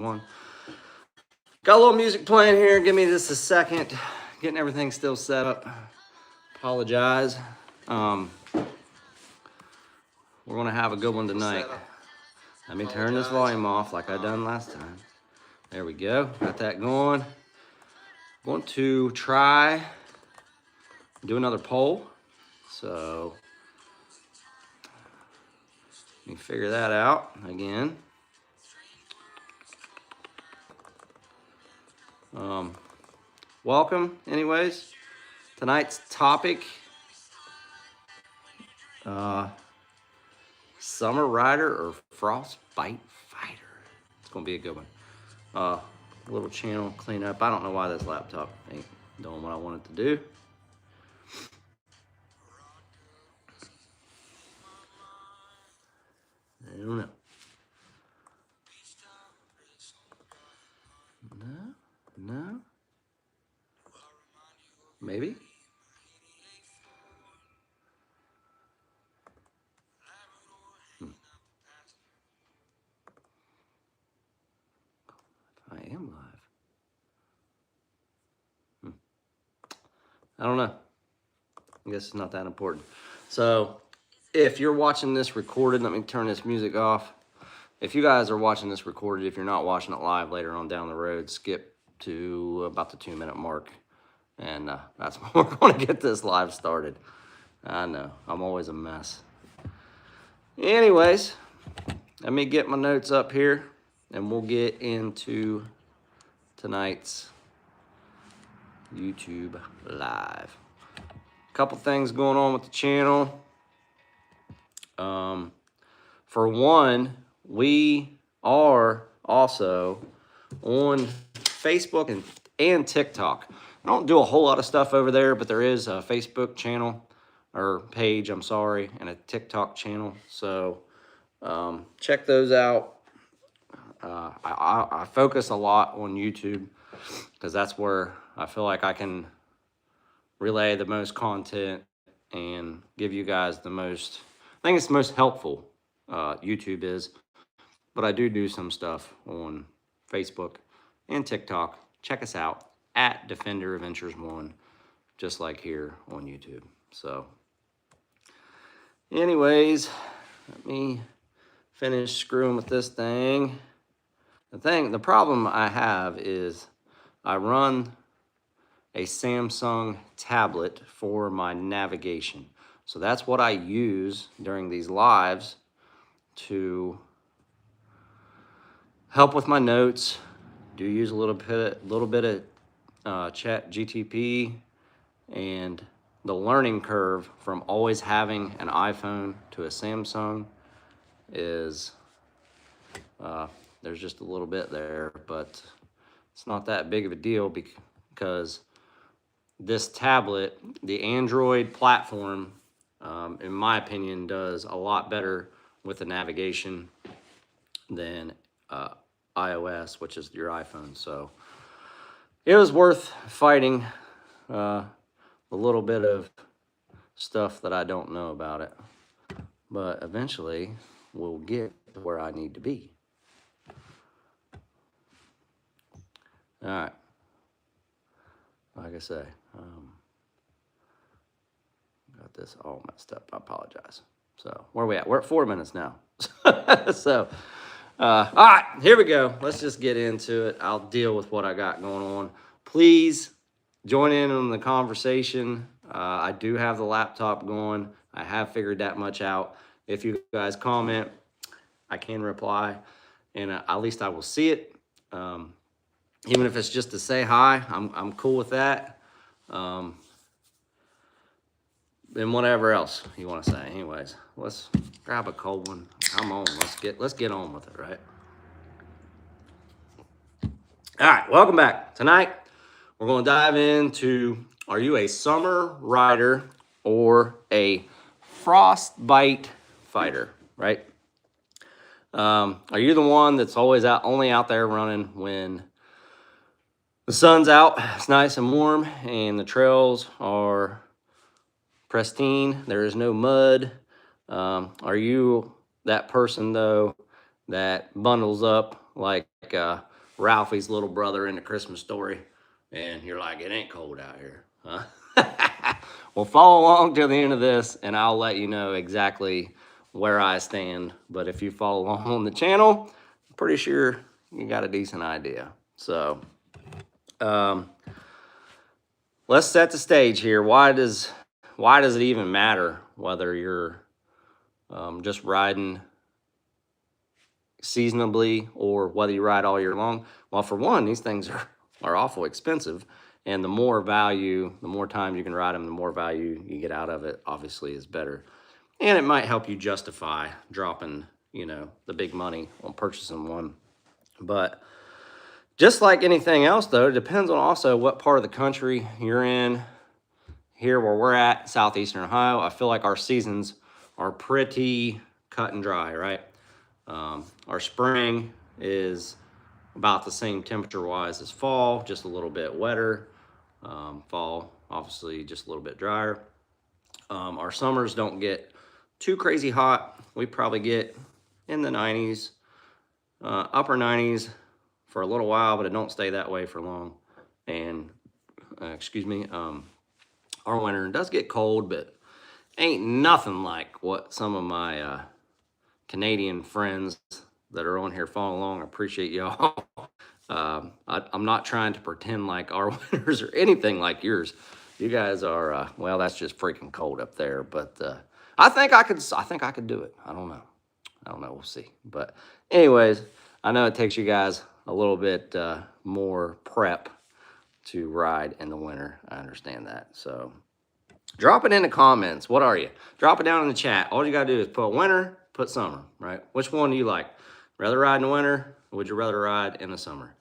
One. Got a little music playing here. Give me just a second. Getting everything still set up. Apologize. We're gonna have a good one tonight. Let me turn this volume off like I done last time. There we go. Got that going. Want to try do another poll. So let me figure that out again. Welcome, anyways. Tonight's topic, Summer Rider or Frostbite Fighter. It's gonna be a good one. Little channel cleanup. I don't know why this laptop ain't doing what I want it to do. I don't know. No. Maybe. I am live. I don't know. I guess it's not that important. So if you're watching this recorded, let me turn this music off. If you guys are watching this recorded, if you're not watching it live later on down the road, skip to about the 2-minute mark. And that's when we're going to get this live started. I know, I'm always a mess. Anyways, let me get my notes up here and we'll get into tonight's YouTube live. A couple things going on with the channel. For one, we are also on Facebook and TikTok. I don't do a whole lot of stuff over there, but there is a Facebook channel or page, I'm sorry, and a TikTok channel. So check those out. I focus a lot on YouTube because that's where I feel like I can relay the most content and give you guys the most, I think it's the most helpful, YouTube is. But I do some stuff on Facebook and TikTok. Check us out at Defender Adventures 1, just like here on YouTube. So anyways, let me finish screwing with this thing. The problem I have is I run a Samsung tablet for my navigation. So that's what I use during these lives to help with my notes. Do use a little bit of Chat GTP, and the learning curve from always having an iPhone to a Samsung is there's just a little bit there, but it's not that big of a deal because this tablet, the Android platform, in my opinion, does a lot better with the navigation than iOS, which is your iPhone. So it was worth fighting a little bit of stuff that I don't know about it. But eventually, we'll get to where I need to be. All right. Like I say, got this all messed up. I apologize. So where are we at? We're at 4 minutes now. So, all right, here we go. Let's just get into it. I'll deal with what I got going on. Please join in on the conversation. I do have the laptop going. I have figured that much out. If you guys comment, I can reply, and at least I will see it. Even if it's just to say hi, I'm cool with that. And whatever else you want to say. Anyways, let's grab a cold one. Come on, let's get on with it, right? All right, welcome back. Tonight, we're going to dive into, are you a summer rider or a frostbite fighter, right? Are you the one that's always only out there running when the sun's out, it's nice and warm, and the trails are pristine, there is no mud? Are you that person, though, that bundles up like Ralphie's little brother in the Christmas Story, and you're like, it ain't cold out here, huh? Well, follow along till the end of this, and I'll let you know exactly where I stand. But if you follow along on the channel, I'm pretty sure you got a decent idea. So, let's set the stage here. Why does it even matter whether you're just riding seasonably or whether you ride all year long? Well, for one, these things are awful expensive, and the more value, the more time you can ride them, the more value you get out of it, obviously, is better. And it might help you justify dropping, the big money on purchasing one. But just like anything else, though, it depends on also what part of the country you're in. Here where we're at, southeastern Ohio, I feel like our seasons are pretty cut and dry, right? Our spring is about the same temperature-wise as fall, just a little bit wetter. Fall, obviously, just a little bit drier. Our summers don't get too crazy hot. We probably get in the 90s, upper 90s for a little while, but it don't stay that way for long. And, our winter does get cold, but ain't nothing like what some of my Canadian friends that are on here following along. I appreciate y'all. I'm not trying to pretend like our winters are anything like yours. You guys are, well, that's just freaking cold up there. But I think I could do it. I don't know. We'll see. But anyways, I know it takes you guys a little bit more prep to ride in the winter. I understand that. So drop it in the comments. What are you? Drop it down in the chat. All you got to do is put winter, put summer, right? Which one do you like? Rather ride in the winter, or would you rather ride in the summer?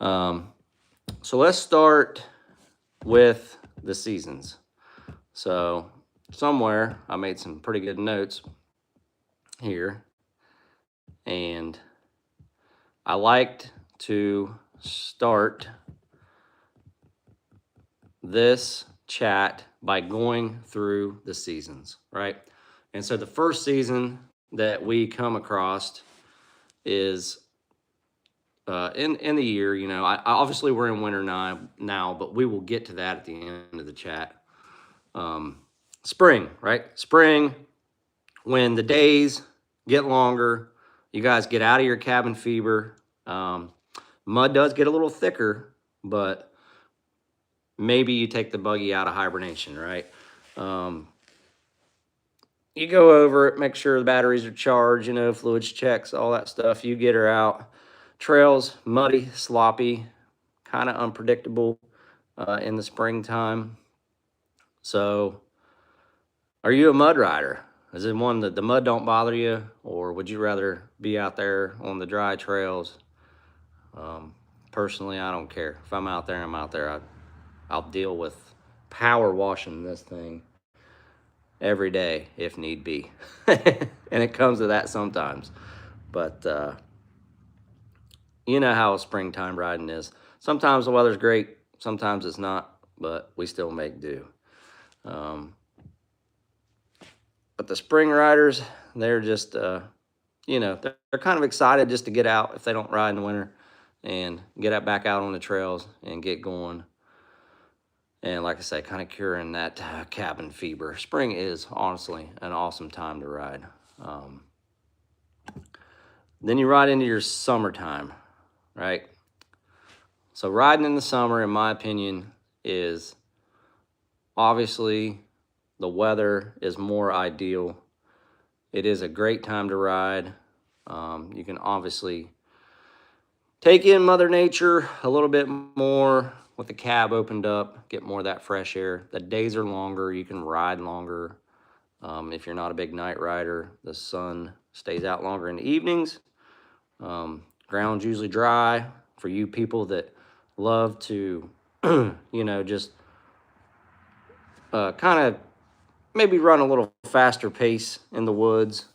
So let's start with the seasons. So somewhere I made some pretty good notes here, and I liked to start this chat by going through the seasons, right? And so the first season that we come across is in the year, obviously we're in winter now, but we will get to that at the end of the chat. Spring, right? Spring, when the days get longer, you guys get out of your cabin fever. Mud does get a little thicker, but maybe you take the buggy out of hibernation, right? You go over it, make sure the batteries are charged, fluids checks, all that stuff. You get her out. Trails, muddy, sloppy, kind of unpredictable in the springtime. So, are you a mud rider? Is it one that the mud don't bother you, or would you rather be out there on the dry trails? Personally, I don't care. If I'm out there, I'm out there. I'll deal with power washing this thing every day if need be. And it comes to that sometimes. But you know how springtime riding is. Sometimes the weather's great, sometimes it's not, but we still make do. But the spring riders, they're just, they're kind of excited just to get out if they don't ride in the winter and get back out on the trails and get going. And like I say, kind of curing that cabin fever. Spring is honestly an awesome time to ride. Then you ride into your summertime, right? So riding in the summer, in my opinion, is obviously the weather is more ideal. It is a great time to ride. You can obviously take in Mother Nature a little bit more with the cab opened up, get more of that fresh air. The days are longer, you can ride longer. If you're not a big night rider, the sun stays out longer in the evenings. Ground's usually dry. For you people that love to, just kind of maybe run a little faster pace in the woods,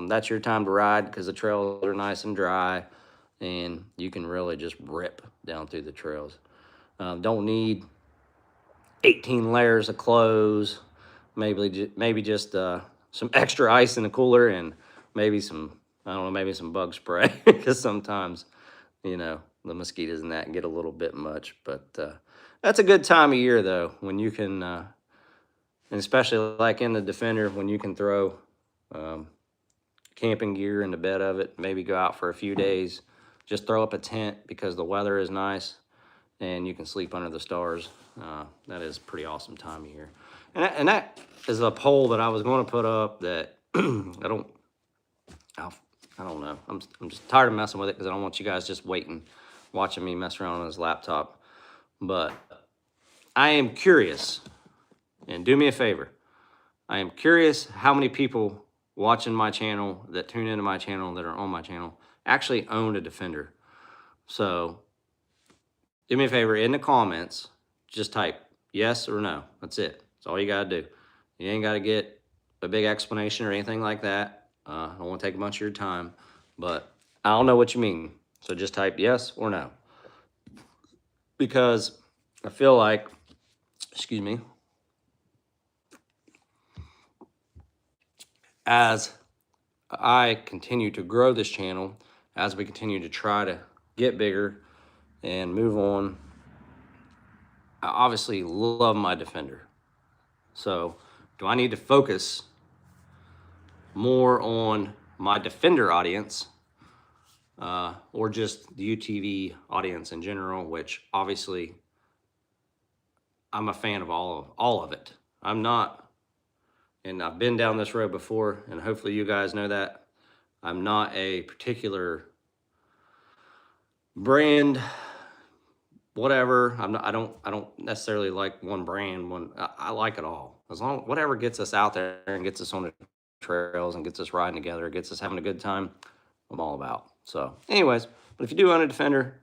that's your time to ride because the trails are nice and dry and you can really just rip down through the trails. Don't need 18 layers of clothes, maybe just some extra ice in the cooler and maybe some bug spray because sometimes, the mosquitoes and that get a little bit much. But that's a good time of year though, when you can, and especially like in the Defender, when you can throw um, camping gear in the bed of it, maybe go out for a few days, just throw up a tent because the weather is nice and you can sleep under the stars. That is a pretty awesome time of year. And that is a poll that I was going to put up that I don't know. I'm just tired of messing with it because I don't want you guys just watching me mess around on this laptop. But I am curious, and do me a favor. I am curious how many people watching my channel, that tune into my channel, that are on my channel, actually own a Defender. So do me a favor, in the comments, just type yes or no. That's it. That's all you got to do. You ain't got to get a big explanation or anything like that. I don't want to take a bunch of your time, but I don't know what you mean. So just type yes or no. Because I feel like, excuse me, as I continue to grow this channel, as we continue to try to get bigger and move on, I obviously love my Defender. So do I need to focus more on my Defender audience or just the UTV audience in general, which obviously I'm a fan of all of it. I'm not, and I've been down this road before, and hopefully you guys know that I'm not a particular brand, whatever. I don't necessarily like one brand. I like it all. As long whatever gets us out there and gets us on the trails and gets us riding together, gets us having a good time, I'm all about. So, anyways, but if you do own a Defender,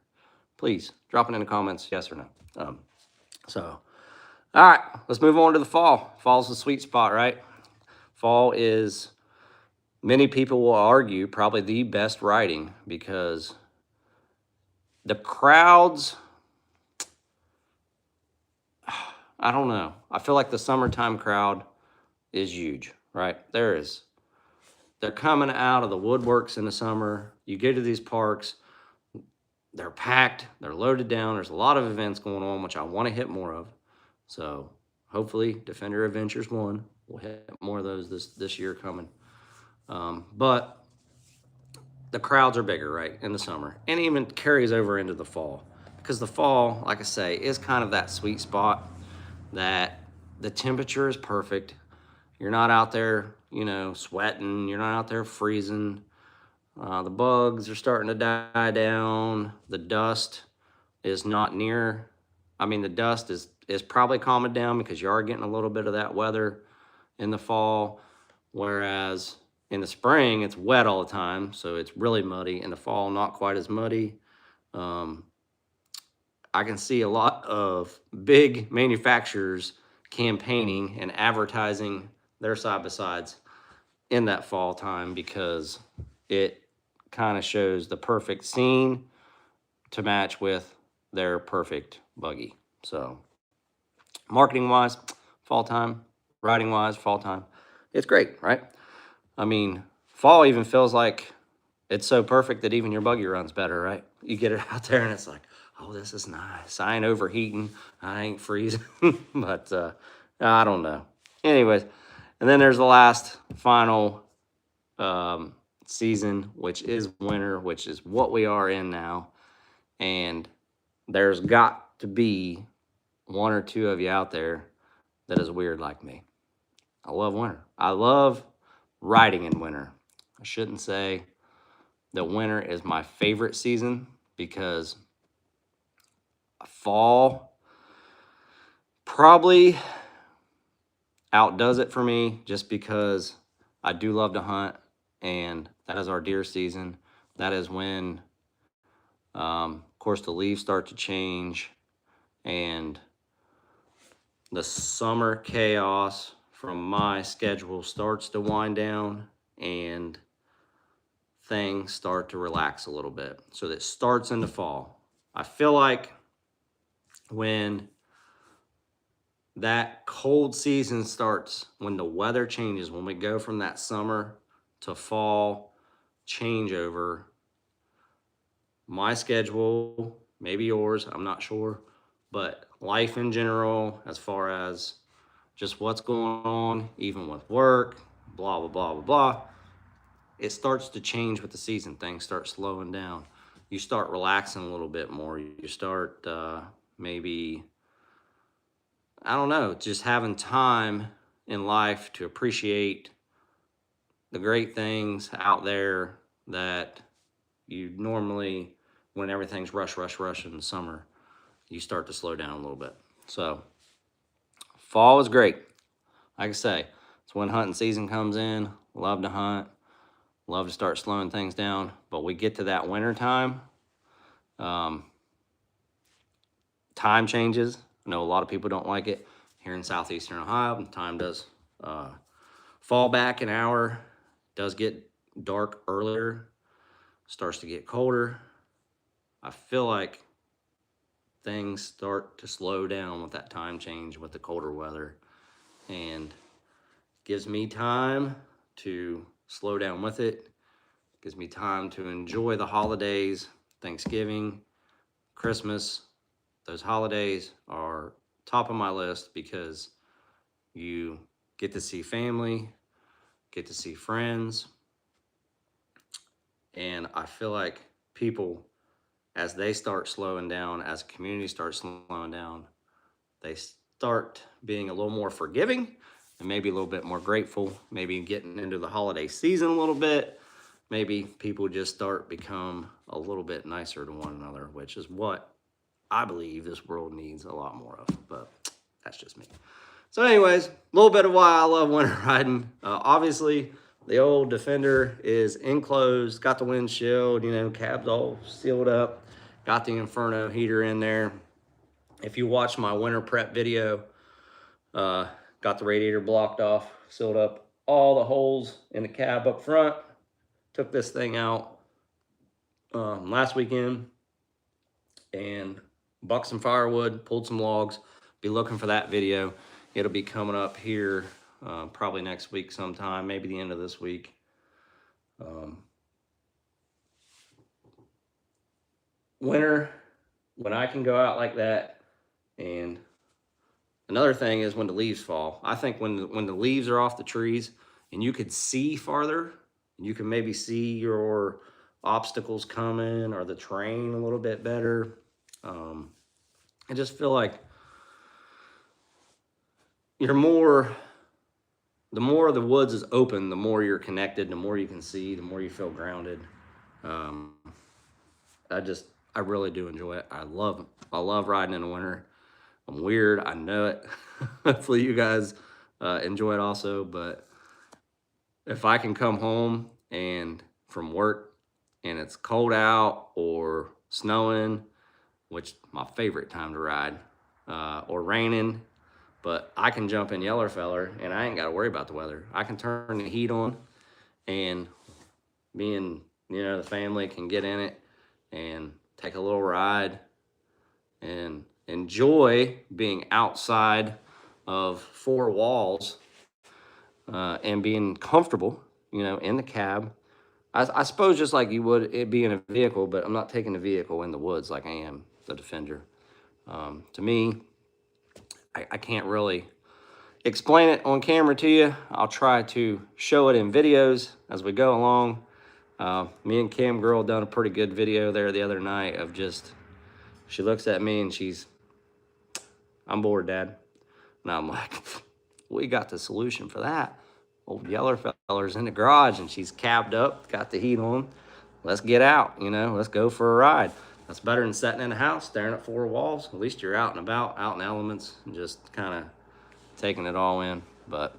please drop it in the comments, yes or no. All right, let's move on to the fall. Fall's the sweet spot, right? Fall is, many people will argue, probably the best riding because the crowds, I don't know. I feel like the summertime crowd is huge, right? They're coming out of the woodworks in the summer. You get to these parks, they're packed, they're loaded down. There's a lot of events going on, which I want to hit more of. So hopefully Defender Adventures 1, we'll hit more of those this year coming. But the crowds are bigger, right, in the summer, and even carries over into the fall. Because the fall, like I say, is kind of that sweet spot that the temperature is perfect. You're not out there, sweating. You're not out there freezing. The bugs are starting to die down. The dust is not near. I mean, the dust is probably calming down because you are getting a little bit of that weather in the fall. Whereas in the spring, it's wet all the time, so it's really muddy. In the fall, not quite as muddy. I can see a lot of big manufacturers campaigning and advertising their side-by-sides in that fall time because it kind of shows the perfect scene to match with their perfect buggy. So marketing-wise, fall time, riding-wise, fall time, it's great, right? I mean, fall even feels like it's so perfect that even your buggy runs better, right? You get it out there and it's like, oh, this is nice. I ain't overheating. I ain't freezing. But I don't know. Anyways, and then there's the last final season, which is winter, which is what we are in now. And there's got to be one or two of you out there that is weird like me. I love winter. I love riding in winter. I shouldn't say that winter is my favorite season because fall probably outdoes it for me just because I do love to hunt, and that is our deer season. That is when, of course, the leaves start to change and the summer chaos from my schedule starts to wind down and things start to relax a little bit. So that starts in the fall. I feel like when that cold season starts, when the weather changes, when we go from that summer to fall changeover, my schedule, maybe yours, I'm not sure, but life in general, as far as just what's going on, even with work, blah, blah, blah, blah, blah, it starts to change with the season. Things start slowing down. You start relaxing a little bit more. You start maybe, I don't know, just having time in life to appreciate the great things out there that you normally, when everything's rush, rush, rush in the summer, you start to slow down a little bit. So fall is great. Like I say, it's when hunting season comes in. Love to hunt. Love to start slowing things down. But we get to that winter time. Time changes. I know a lot of people don't like it. Here in southeastern Ohio, time does fall back an hour. Does get dark earlier. Starts to get colder. I feel like things start to slow down with that time change with the colder weather, and gives me time to slow down with it. Gives me time to enjoy the holidays. Thanksgiving, Christmas, those holidays are top of my list because you get to see family, get to see friends, and I feel like people, as they start slowing down, as a community starts slowing down, they start being a little more forgiving and maybe a little bit more grateful, maybe getting into the holiday season a little bit. Maybe people just start become a little bit nicer to one another, which is what I believe this world needs a lot more of, but that's just me. So anyways, a little bit of why I love winter riding. Obviously, the old Defender is enclosed, got the windshield, cab's all sealed up, got the Inferno heater in there. If you watch my winter prep video, got the radiator blocked off, sealed up all the holes in the cab up front. Took this thing out last weekend and bucked some firewood, pulled some logs. Be looking for that video. It'll be coming up here probably next week sometime, maybe the end of this week. Winter, when I can go out like that, and another thing is when the leaves fall. I think when the leaves are off the trees and you could see farther, you can maybe see your obstacles coming or the terrain a little bit better. I just feel like the more the woods is open, the more you're connected, the more you can see, the more you feel grounded. I really do enjoy it. I love riding in the winter. I'm weird, I know it. Hopefully you guys enjoy it also, but if I can come home and from work and it's cold out or snowing, which my favorite time to ride, or raining, but I can jump in Yellerfeller and I ain't got to worry about the weather. I can turn the heat on and me and the family can get in it and take a little ride and enjoy being outside of four walls and being comfortable, in the cab. I suppose just like you would it be in a vehicle, but I'm not taking the vehicle in the woods like I am the Defender. To me, I can't really explain it on camera to you. I'll try to show it in videos as we go along. Me and Cam Girl done a pretty good video there the other night of just, she looks at me and I'm bored, Dad. And I'm like, we got the solution for that. Old Yellerfeller's in the garage and she's cabbed up, got the heat on. Let's get out, let's go for a ride. That's better than sitting in a house, staring at four walls. At least you're out and about, out in elements, and just kind of taking it all in. But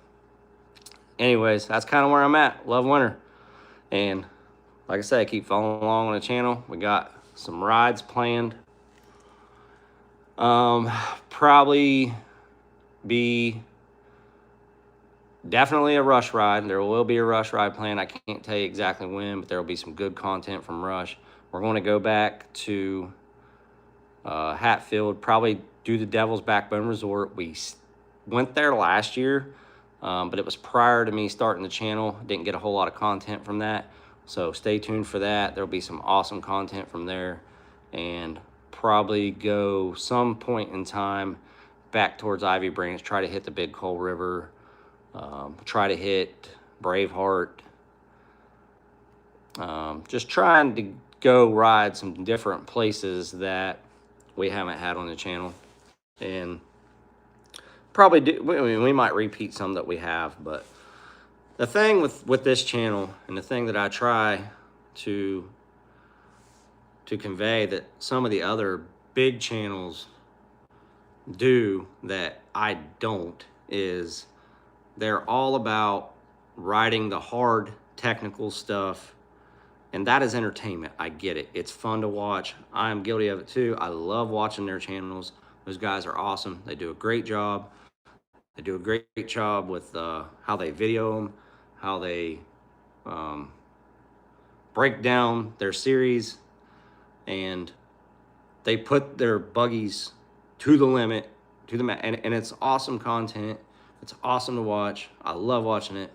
anyways, that's kind of where I'm at. Love winter. And like I said, keep following along on the channel. We got some rides planned. Probably be definitely a Rush ride. There will be a Rush ride planned. I can't tell you exactly when, but there will be some good content from Rush. We're going to go back to Hatfield, probably do the Devil's Backbone Resort. We went there last year, but it was prior to me starting the channel. Didn't get a whole lot of content from that. So stay tuned for that. There'll be some awesome content from there, and probably go some point in time back towards Ivy Branch, try to hit the Big Coal River, try to hit Braveheart, just trying to go ride some different places that we haven't had on the channel. And probably do, we might repeat some that we have, but the thing with this channel, and the thing that I try to convey that some of the other big channels do that I don't, is they're all about writing the hard technical stuff, and that is entertainment. I get it. It's fun to watch. I'm guilty of it too. I love watching their channels. Those guys are awesome. They do a great job. They do a great job with how they video them, how they break down their series, and they put their buggies to the limit, to the and it's awesome content. It's awesome to watch. I love watching it.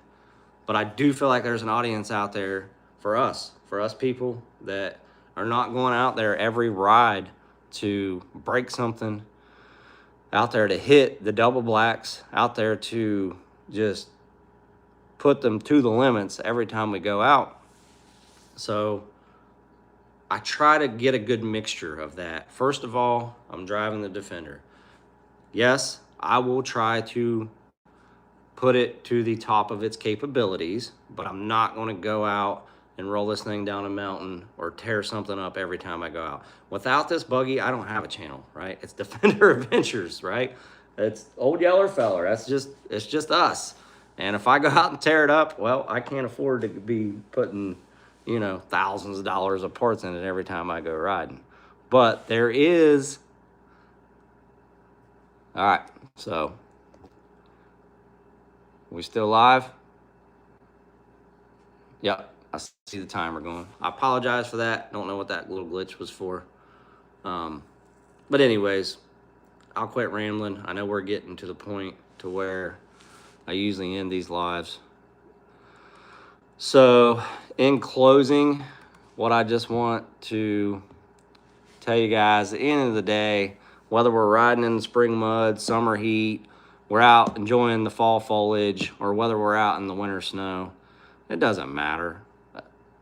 But I do feel like there's an audience out there for us people that are not going out there every ride to break something, out there to hit the double blacks, out there to just put them to the limits every time we go out. So I try to get a good mixture of that. First of all, I'm driving the Defender. Yes, I will try to put it to the top of its capabilities, but I'm not going to go out and roll this thing down a mountain or tear something up every time I go out. Without this buggy, I don't have a channel, right? It's Defender Adventures, right? It's Old Yeller Feller. It's just us. And if I go out and tear it up, well, I can't afford to be putting, you know, thousands of dollars of parts in it every time I go riding. But there is, all right, so we still live? Yep, I see the timer going. I apologize for that. Don't know what that little glitch was for. But anyways, I'll quit rambling. I know we're getting to the point to where I usually end these lives. So in closing, what I just want to tell you guys, at the end of the day, whether we're riding in the spring mud, summer heat, we're out enjoying the fall foliage, or whether we're out in the winter snow, it doesn't matter.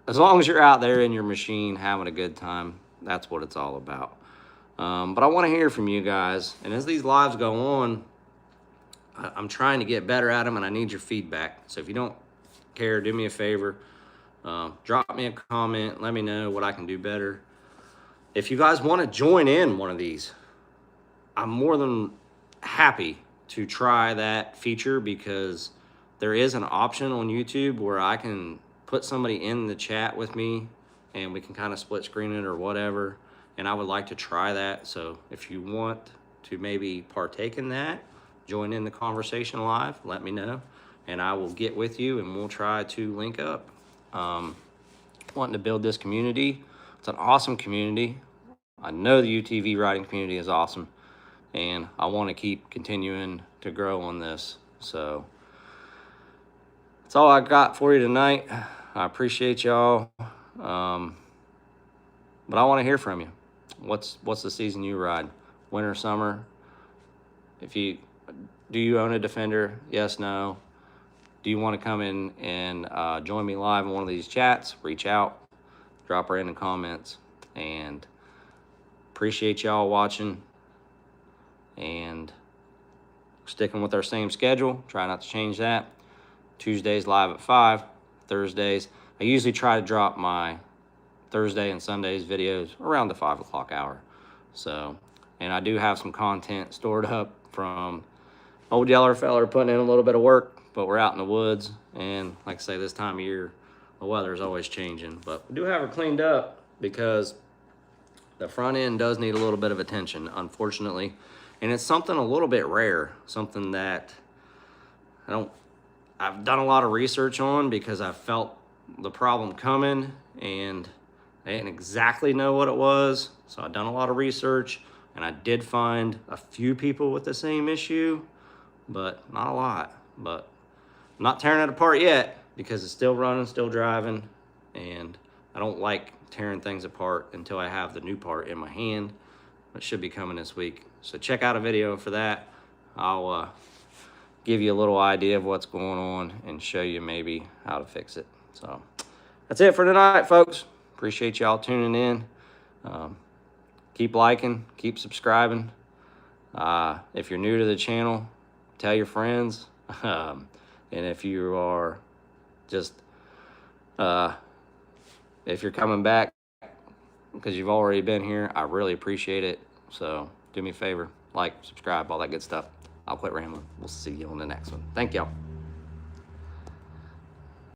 As long as you're out there in your machine having a good time, that's what it's all about. But I want to hear from you guys. And as these lives go on, I'm trying to get better at them, and I need your feedback. So if you don't care, do me a favor. Drop me a comment. Let me know what I can do better. If you guys want to join in one of these, I'm more than happy to try that feature, because there is an option on YouTube where I can put somebody in the chat with me and we can kind of split screen it or whatever. And I would like to try that. So if you want to maybe partake in that, join in the conversation live, let me know, and I will get with you and we'll try to link up. Wanting to build this community. It's an awesome community. I know the UTV riding community is awesome, and I want to keep continuing to grow on this. So that's all I got for you tonight. I appreciate y'all. But I want to hear from you. What's the season you ride? Winter, summer? Do you own a Defender? Yes, no. Do you want to come in and join me live in one of these chats? Reach out, drop her in the comments, and appreciate y'all watching and sticking with our same schedule. Try not to change that. Tuesdays live at 5, Thursdays. I usually try to drop my Thursday and Sundays videos around the 5 o'clock hour. So, and I do have some content stored up from Old Yeller Feller putting in a little bit of work, but we're out in the woods, and like I say, this time of year, the weather is always changing. But we do have her cleaned up because the front end does need a little bit of attention, unfortunately. And it's something a little bit rare, something that I've done a lot of research on because I felt the problem coming and I didn't exactly know what it was. So I've done a lot of research, and I did find a few people with the same issue, but not a lot. But I'm not tearing it apart yet because it's still running, still driving, and I don't like tearing things apart until I have the new part in my hand. It should be coming this week. So check out a video for that. I'll give you a little idea of what's going on and show you maybe how to fix it. So that's it for tonight, folks. Appreciate y'all tuning in. Keep liking, keep subscribing. If you're new to the channel, tell your friends. And if you are just, if you're coming back because you've already been here, I really appreciate it. So do me a favor, like, subscribe, all that good stuff. I'll quit rambling. We'll see you on the next one. Thank y'all.